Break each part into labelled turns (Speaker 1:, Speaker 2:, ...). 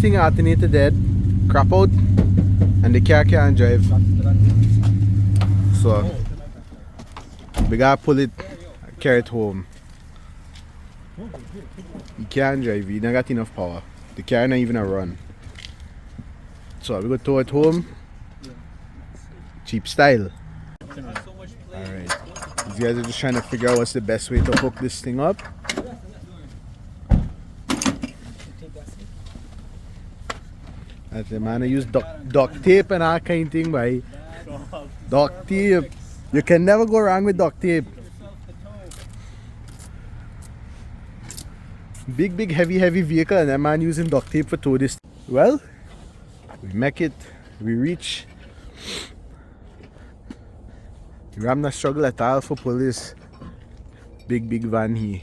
Speaker 1: thing alternator dead, crap out, and the car can't drive. So we gotta pull it, carry it home. He can't drive, he don't got enough power. The car not even a run. So we go tow it home. Cheap style. Alright. These guys are just trying to figure out what's the best way to hook this thing up. That's the man, I use duct tape and all kind of thing, boy. Duct tape. You can never go wrong with duct tape. Big heavy vehicle, and that man using duct tape for tow this. Well, we make it, we reach. Ram not struggle at all for pull this big van here.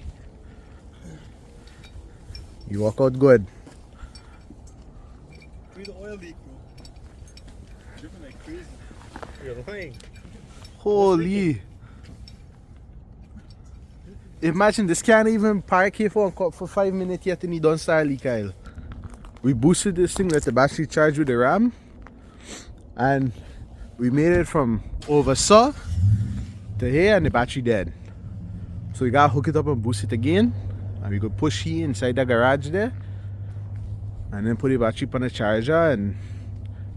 Speaker 1: You walk out good.
Speaker 2: The oil leak, bro. Dripping like crazy. You're lying.
Speaker 1: Holy. Imagine this can't even park here for 5 minutes yet and he don't start leak oil. We boosted this thing, let the battery charge with the RAM, and we made it from oversaw to here and the battery dead. So we gotta hook it up and boost it again, and we could push here inside the garage there and then put the battery on the charger and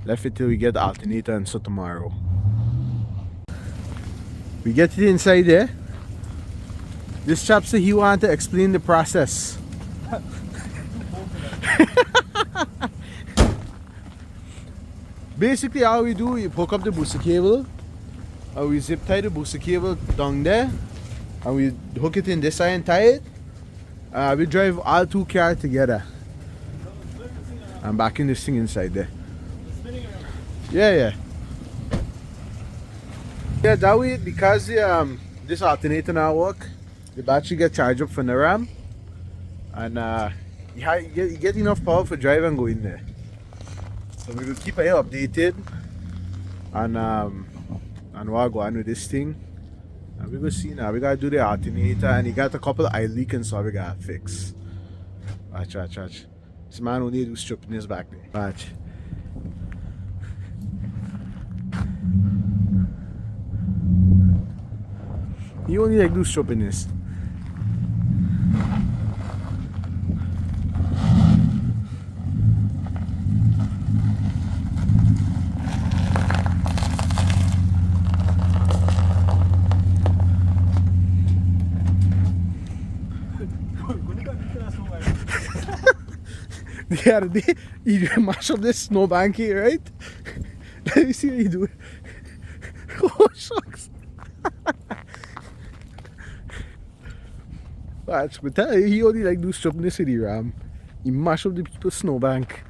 Speaker 1: left it till we get the alternator, and so tomorrow we get it inside there. This chap said he wanted to explain the process. Basically all we do, we hook up the booster cable and we zip tie the booster cable down there and we hook it in this side and tie it. We drive all two cars together. I'm back in this thing inside there. Yeah, that way, because the this alternator now work, the battery get charged up from the RAM, and you get enough power for drive and go in there. So we will keep it updated, and we'll go on with this thing. And we will see now. We gotta do the alternator, and you got a couple of eye leak and so we gotta fix. Watch. This man only do stripping his back there. Watch. He only like do stripping this. The other day, you mash up this snowbank here, right? Let me see how you do it. Oh, shucks. Watch, but tell you, he only like do stuff in the city, Ram. He mash up the people's snowbank.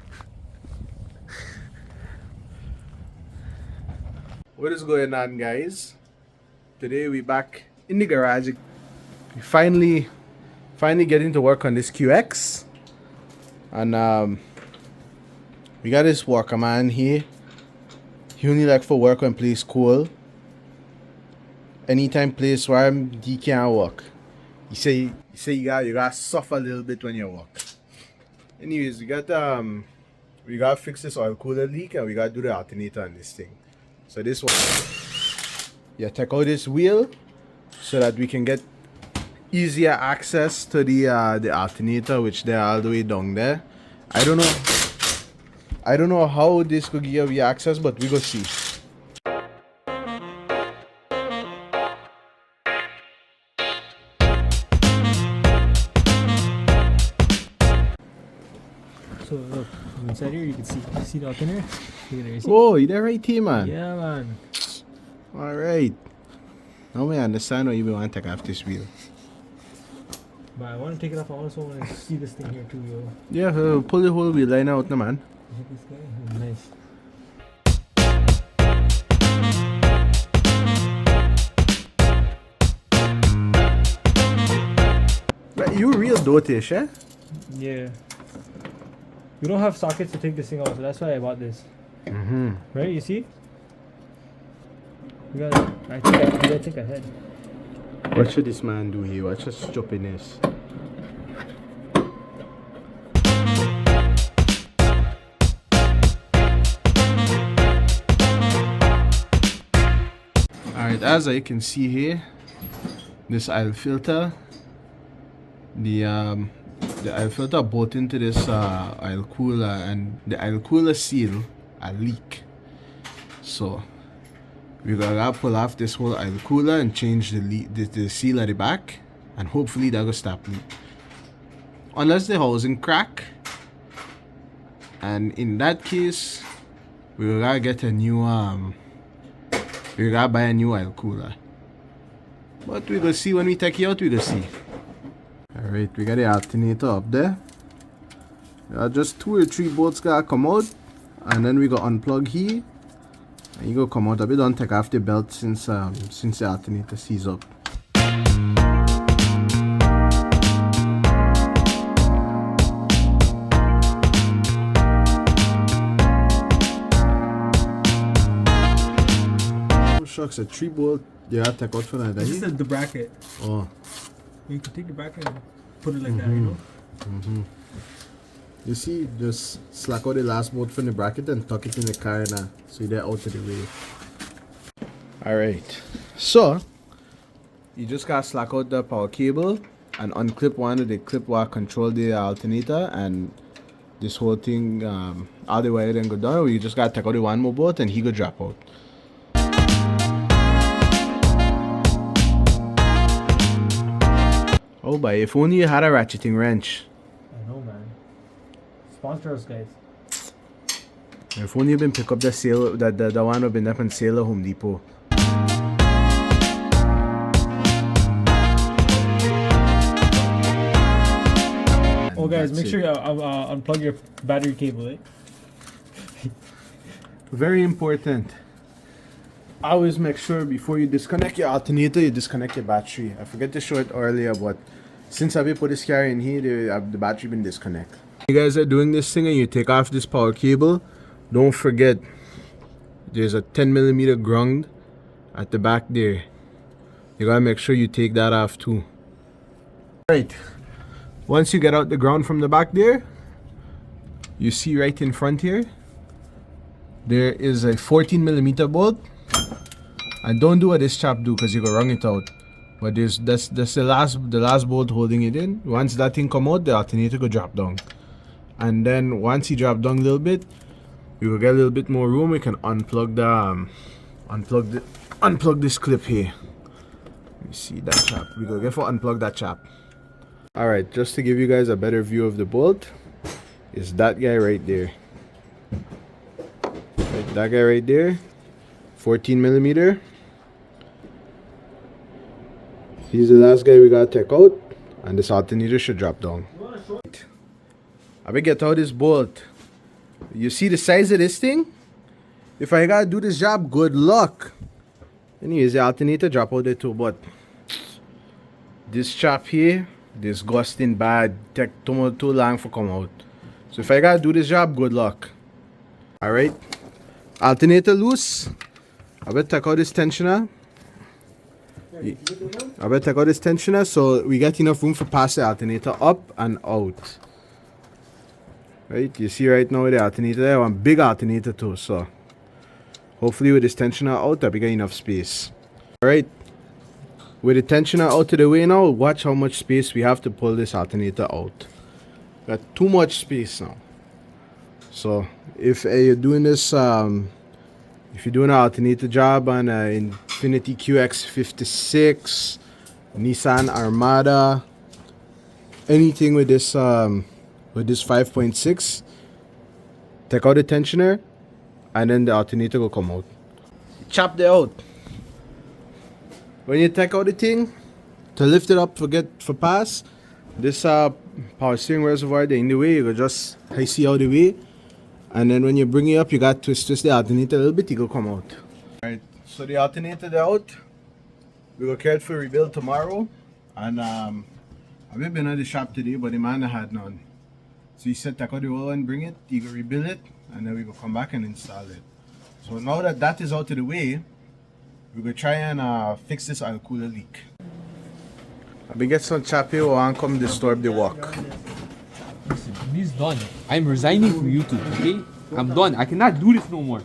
Speaker 1: What is going on, guys? Today we back in the garage. We finally getting to work on this QX. And we got this worker man here. He only like for work when place cool. Anytime place where he can't work. He say you gotta suffer a little bit when you work. Anyways, we gotta fix this oil cooler leak and we gotta do the alternator on this thing. So this one, yeah, take out this wheel so that we can get easier access to the alternator, which they're all the way down there. I don't know how this could give you access, but we go see.
Speaker 2: So look, inside here you can see the alternator.
Speaker 1: Oh, you there right here, man?
Speaker 2: Yeah, man.
Speaker 1: Alright. Now I understand why you want to take off this wheel.
Speaker 2: But I want to take it off. I also want to see this thing here too, yo.
Speaker 1: Yeah, pull the whole wheel line out now, man.
Speaker 2: Look at this guy. Oh, nice.
Speaker 1: But you real dotish, eh?
Speaker 2: Yeah. We don't have sockets to take this thing off, so that's why I bought this. Right? You see? I think ahead.
Speaker 1: What should this man do here? What's his stupidness? But as you can see here, this oil filter, the oil filter bolt into this oil cooler, and the oil cooler seal a leak. So we're gonna pull off this whole oil cooler and change the seal at the back, and hopefully that will stop leak. Unless the housing crack, and in that case, we're gonna get a new we're gonna buy a new oil cooler. But we gonna see when we take it out. We gonna see. Alright, we got the alternator up there. Just 2 or 3 bolts gotta come out, and then we go unplug here, and you go come out a bit. Don't take off the belt since the alternator sees up. Oh shucks, a 3 bolt. Yeah, take out for that.
Speaker 2: This is the bracket.
Speaker 1: Oh.
Speaker 2: You can take the bracket and put it like that, you know?
Speaker 1: You see, just slack out the last bolt from the bracket and tuck it in the car now, so they're out of the way. Alright, so you just gotta slack out the power cable and unclip one of the clip wire control the alternator, and this whole thing, all the wire then go down, or you just gotta take out the one more bolt and he go drop out. Oh boy, if only you had a ratcheting wrench.
Speaker 2: I know, man. Sponsor us, guys.
Speaker 1: If only you been pick up the sale, the one who been up on sale at Home Depot.
Speaker 2: Oh guys, make sure you unplug your battery cable, eh?
Speaker 1: Very important. Always make sure before you disconnect your alternator, you disconnect your battery. I forgot to show it earlier, but since I've put this carrier in here, the battery been disconnected. You guys are doing this thing and you take off this power cable, don't forget there's a 10mm ground at the back there. You gotta make sure you take that off too. Right, once you get out the ground from the back there, you see right in front here, there is a 14mm bolt. And don't do what this chap do, because you go wrong it out. But that's the last bolt holding it in. Once that thing come out, the alternator go drop down. And then once he drop down a little bit, we will get a little bit more room. We can unplug the unplug this clip here. Let me see that chap. We go get for unplug that chap. Alright, just to give you guys a better view of the bolt, is that guy right there. Right, that guy right there, 14mm. He's the last guy we gotta take out, and this alternator should drop down. I will get out this bolt. You see the size of this thing? If I gotta do this job, good luck. Anyways, the alternator drop out there too, but this chap here, disgusting bad, take too long for come out. So if I gotta do this job, good luck. Alright, alternator loose. I better take out this tensioner. I better take out this tensioner so we get enough room for pass the alternator up and out. Right, you see right now with the alternator there, one big alternator too, so hopefully with this tensioner out, we get enough space. Alright, with the tensioner out of the way now, watch how much space we have to pull this alternator out. Got too much space now. So if you're doing this, if you're doing an alternator job on an INFINITI QX56, Nissan Armada, anything with this 5.6, take out the tensioner and then the alternator will come out. Chop it out. When you take out the thing, to lift it up for pass, this power steering reservoir there in the way, you go just see out the way. And then when you bring it up, you got to twist the alternator a little bit, it will come out. Alright, so the alternator is out. We will carry it for rebuild tomorrow. And I've been at the shop today, but the man had none. So he said take out the oil and bring it, he will rebuild it, and then we will come back and install it. So now that that is out of the way, we will try and fix this oil cooler leak. I've been get some chap here who want to come disturb the work.
Speaker 3: Listen, he's done. I'm resigning from YouTube, okay? I'm done. I cannot do this no more.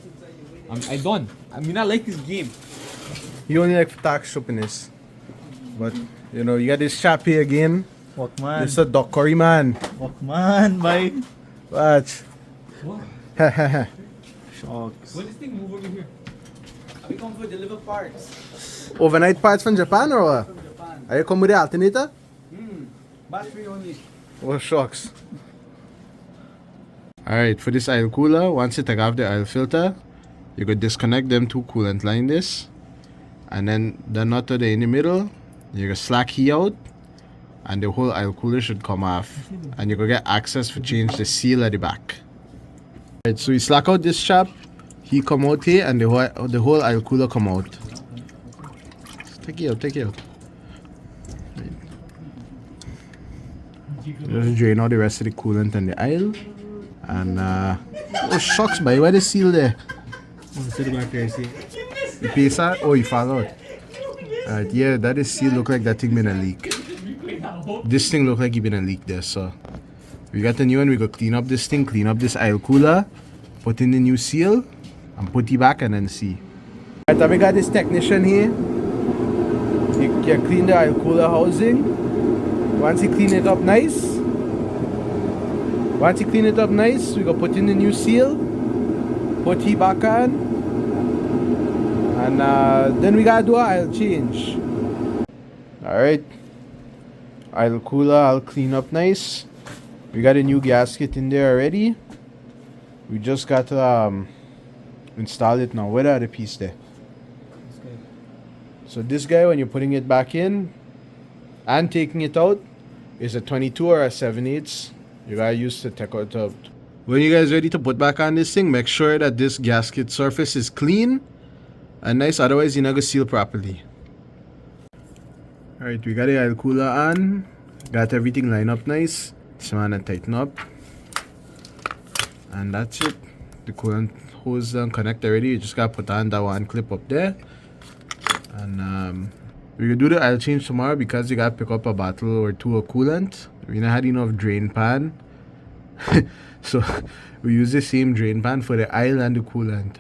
Speaker 3: I'm done. I mean, I like this game.
Speaker 1: He only like for tax shoppiness. But you know, you got this chap here again.
Speaker 4: Walkman.
Speaker 1: This is a Doc Curry man.
Speaker 4: Walkman, bye.
Speaker 1: Watch.
Speaker 3: What?
Speaker 4: Shocks.
Speaker 3: Will this thing move over here?
Speaker 4: We come for deliver parts.
Speaker 1: Overnight parts from Japan or what?
Speaker 4: From Japan.
Speaker 1: Are you come with the alternator?
Speaker 4: Battery only.
Speaker 1: Oh shucks. Alright, for this oil cooler, once you take off the oil filter, you could disconnect them two coolant line this. And then the nut that in the middle, you can slack he out and the whole oil cooler should come off. And you could get access for change the seal at the back. Alright, so you slack out this chap, he come out here and the whole oil cooler come out. Take it out, take it out. Just drain out the rest of the coolant and the oil. And oh shucks, boy, where the seal there?
Speaker 2: Sit back there, see.
Speaker 1: The pesa? Oh, you fall out. Alright, yeah, that is seal look like that thing been a leak. This thing look like it been a leak there, so we got the new one. We go clean up this thing, clean up this oil cooler, put in the new seal, and put it back and then see. Alright, then we got this technician here. He can clean the oil cooler housing. Once he clean it up nice, we go put in the new seal, put it back on, and then we gotta do our oil change. Alright, oil cooler, I'll clean up nice. We got a new gasket in there already. We just got to install it now. Where are the piece there? So this guy, when you're putting it back in and taking it out, is a 22 or a 7/8. You gotta use to take it out. When you guys ready to put back on this thing, make sure that this gasket surface is clean and nice, otherwise you're not gonna seal properly. Alright, we got the oil cooler on, got everything lined up nice. This one and tighten up. And that's it. The coolant hose connect already. You just gotta put on that one clip up there. And we will do the oil change tomorrow because you gotta pick up a bottle or two of coolant. We not had enough drain pan. So we use the same drain pan for the oil and the coolant.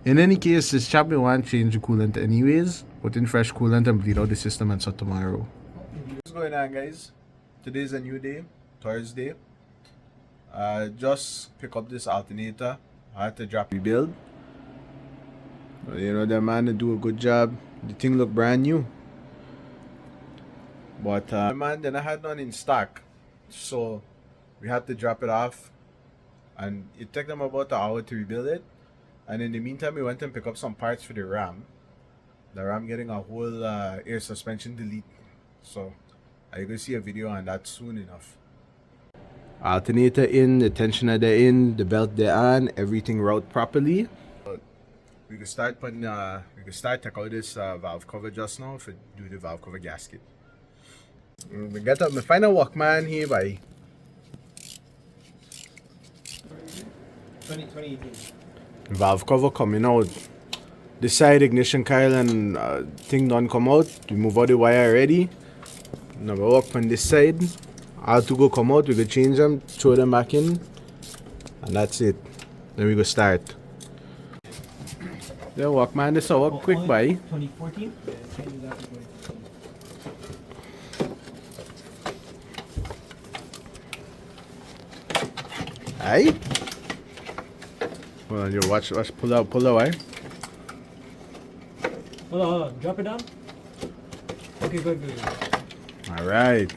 Speaker 1: In any case, this chap will want to change the coolant anyways. Put in fresh coolant and bleed out the system and so tomorrow. What's going on, guys? Today's a new day, Thursday. Just pick up this alternator. I had to drop rebuild. You know, the man do a good job. The thing look brand new. But man, then I had none in stock, so we had to drop it off, and it took them about an hour to rebuild it. And in the meantime, we went and picked up some parts for the RAM. The RAM getting a whole air suspension delete, so you're gonna see a video on that soon enough. Alternator in, the tensioner they're in, the belt they're on, everything route properly. We can start putting take out this valve cover just now for do the valve cover gasket. We got up my final Walkman here by
Speaker 2: 2018.
Speaker 1: valve cover coming out. This side ignition coil and thing don't come out. We move out the wire already. Now we walk on this side. All to go come out. We go change them, throw them back in, and that's it. Then we go start. The Walkman is a walk quick by.
Speaker 2: 2014?
Speaker 1: Aye. Hold on, you watch, pull the wire.
Speaker 2: Hold on. Drop it down. Okay, good.
Speaker 1: Alright.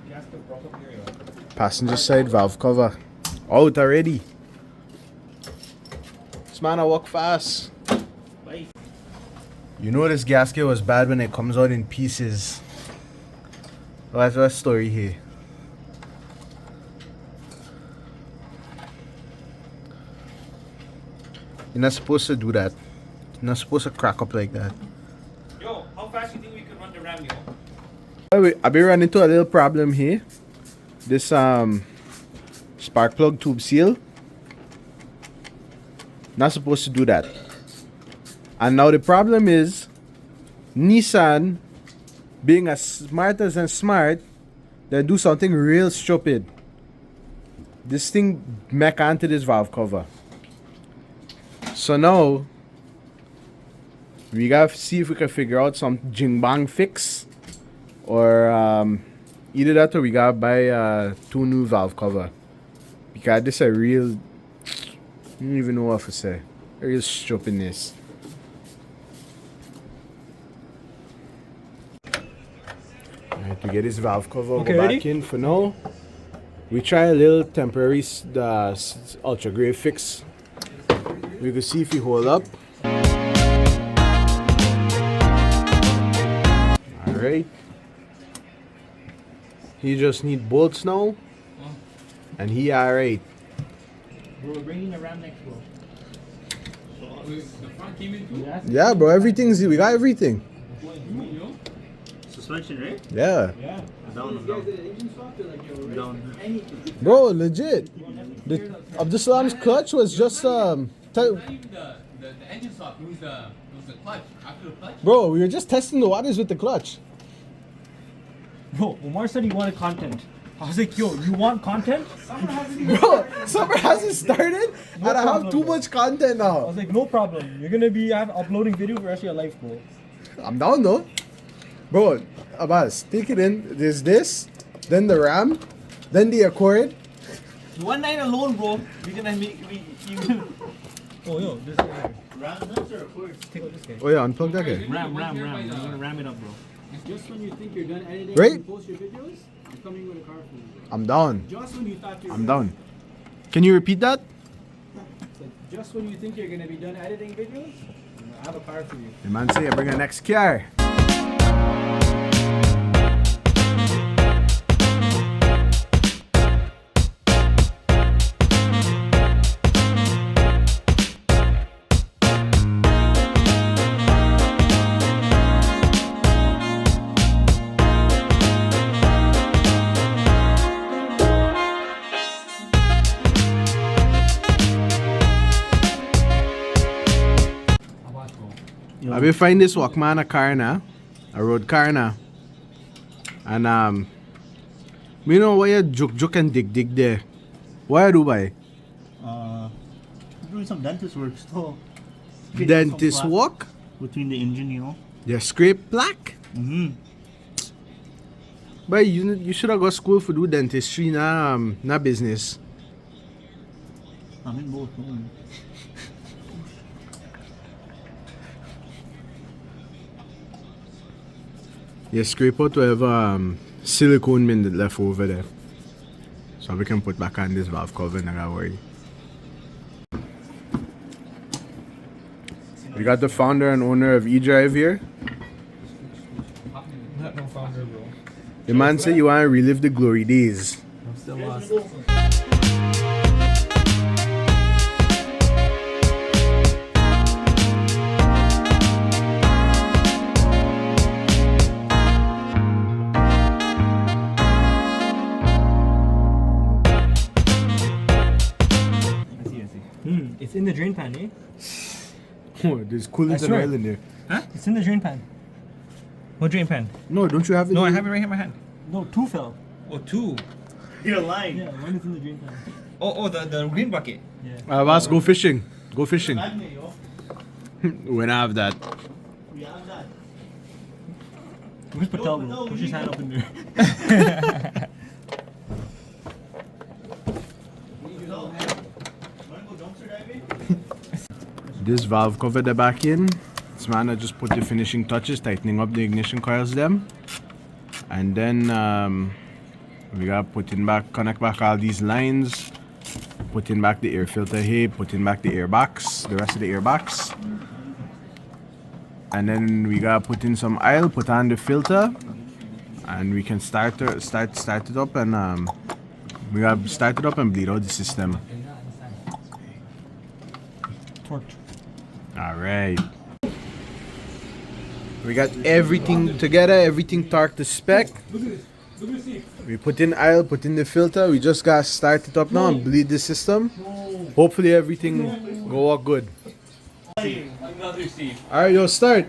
Speaker 2: Gasket broke up here.
Speaker 1: Passenger side valve cover. Out already. This man I walk fast.
Speaker 2: Bye.
Speaker 1: You know this gasket was bad when it comes out in pieces. What's the story here? You're not supposed to do that. You're not supposed to crack up like that.
Speaker 2: Yo, how fast do you think we could run the RAM, yo?
Speaker 1: I've been running into a little problem here. This spark plug tube seal. Not supposed to do that. And now the problem is Nissan, being as smart as and smart, they do something real stupid. This thing meck onto this valve cover. So now We gotta see if we can figure out some jing bang fix, or either that or we gotta buy 2 new valve cover. Because this a real, I don't even know what to say. A real stupidness. Alright, to get this valve cover
Speaker 2: Okay,
Speaker 1: go back
Speaker 2: ready?
Speaker 1: in for now. We try a little temporary ultra grade fix. We can see if we hold up. Alright. He just need bolts now. And he alright.
Speaker 4: Bro, we're bringing the ram next, bro.
Speaker 3: The front came in too?
Speaker 1: Yeah, bro, we got everything.
Speaker 4: Suspension, right?
Speaker 1: Yeah.
Speaker 2: Yeah.
Speaker 4: Down.
Speaker 1: Bro, legit. The Abdusalam's clutch was just
Speaker 3: Not even the engine stop, it was the clutch. After the clutch?
Speaker 1: bro, we were just testing the waters with the clutch.
Speaker 2: Bro, Omar said he wanted content. I was like, yo, you want content?
Speaker 1: Bro, summer hasn't started and I have
Speaker 2: problem,
Speaker 1: too
Speaker 2: bro.
Speaker 1: much content
Speaker 2: I
Speaker 1: now.
Speaker 2: was like, no problem. You're gonna be uploading video for the rest of your life, bro.
Speaker 1: I'm down though. Bro, Abbas, take it in. There's this, then the RAM, then the Accord.
Speaker 4: One night alone, bro. We're gonna make
Speaker 2: Oh, yo, this
Speaker 4: ram nuts or of course?
Speaker 2: take out this guy.
Speaker 1: Oh yeah, unplug that guy.
Speaker 4: Ram. We're gonna ram it up, bro.
Speaker 5: Just when you think you're done editing
Speaker 1: Right?
Speaker 5: and post your videos, I'm coming with a car for you.
Speaker 1: I'm down.
Speaker 5: Just when you thought you're
Speaker 1: I'm down. Can you repeat that?
Speaker 5: So just when you think you're gonna be done editing videos, I have a car for you.
Speaker 1: The man say I bring a next car. I will find this Walkman a car now, a road car now. And we know why you joke and dig there. Why do I?
Speaker 4: Doing some dentist work still.
Speaker 1: Dentist walk?
Speaker 4: Between the engine, you know.
Speaker 1: The scrape plaque?
Speaker 4: Mm-hmm.
Speaker 1: But you should have got school for do dentistry, na business.
Speaker 4: I'm in both. No?
Speaker 1: You scrape out whatever silicone min that left over there. So we can put back on this valve cover and I gotta worry. We got the founder and owner of eDrive here.
Speaker 2: Not no founder, bro.
Speaker 1: The man said you wanna relive the glory days.
Speaker 2: I'm still lost. It's in the drain pan, eh?
Speaker 1: Oh, there's coolants and
Speaker 2: swear.
Speaker 1: oil in there.
Speaker 2: Huh? It's in the drain pan. What drain pan?
Speaker 1: No, don't you have it?
Speaker 3: No, I have it right here in my hand.
Speaker 2: No, 2 fell.
Speaker 3: Oh, 2.
Speaker 4: You're lying.
Speaker 2: Yeah, one is in the drain pan.
Speaker 3: Oh, the green bucket.
Speaker 2: Yeah.
Speaker 1: Abbas, go fishing. Go fishing.
Speaker 4: Magnet, yo.
Speaker 1: When I have that.
Speaker 4: We have that.
Speaker 2: Where's Patel,
Speaker 4: No,
Speaker 2: bro?
Speaker 4: no,
Speaker 2: Push
Speaker 4: we
Speaker 2: his hand
Speaker 4: got-
Speaker 2: up in there.
Speaker 4: Wanna go dumpster diving?
Speaker 1: This valve cover the back in. This man I just put the finishing touches, tightening up the ignition coils them. And then we gotta connect back all these lines, put in back the air filter here, put in back the air box, the rest of the air box. And then we gotta put in some oil, put on the filter, and we can start it up, and we gotta start it up and bleed out the system.
Speaker 2: Torqued.
Speaker 1: All right. We got everything together, everything torqued to spec. We put in oil, put in the filter. We just gotta start it up now and bleed the system. Hopefully everything go out good.
Speaker 3: Another Steve.
Speaker 1: All right, yo, start.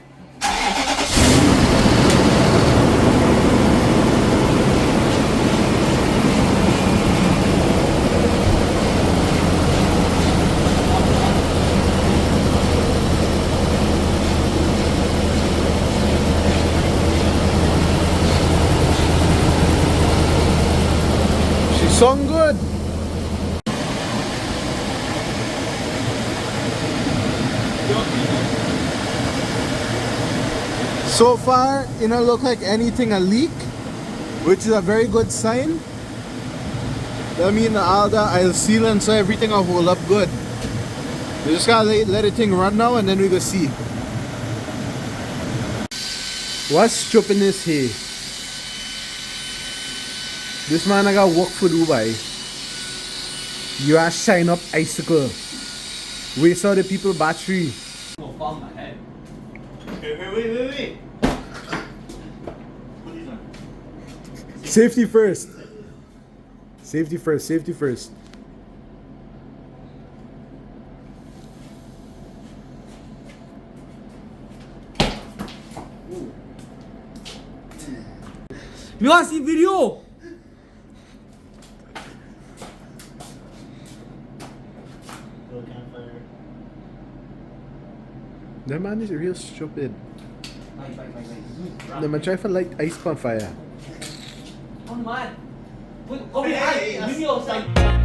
Speaker 1: Sound good. So far, it don't look like anything a leak, which is a very good sign. That means all the I'll seal and so everything will hold up good. We just gotta let it thing run now and then we go see. What's chopping this here? This man I got work for Dubai. You are shine up icicle. Waste out the people battery.
Speaker 3: Will fall on my head.
Speaker 4: Wait. Put these on.
Speaker 1: Safety first. Safety first, safety first.
Speaker 2: We want to see video.
Speaker 4: Little campfire.
Speaker 1: That man is real stupid.
Speaker 3: Bye.
Speaker 1: The man try to light ice on fire.
Speaker 3: Oh man. Go
Speaker 4: Hey,
Speaker 3: behind.
Speaker 4: hey,
Speaker 3: Video.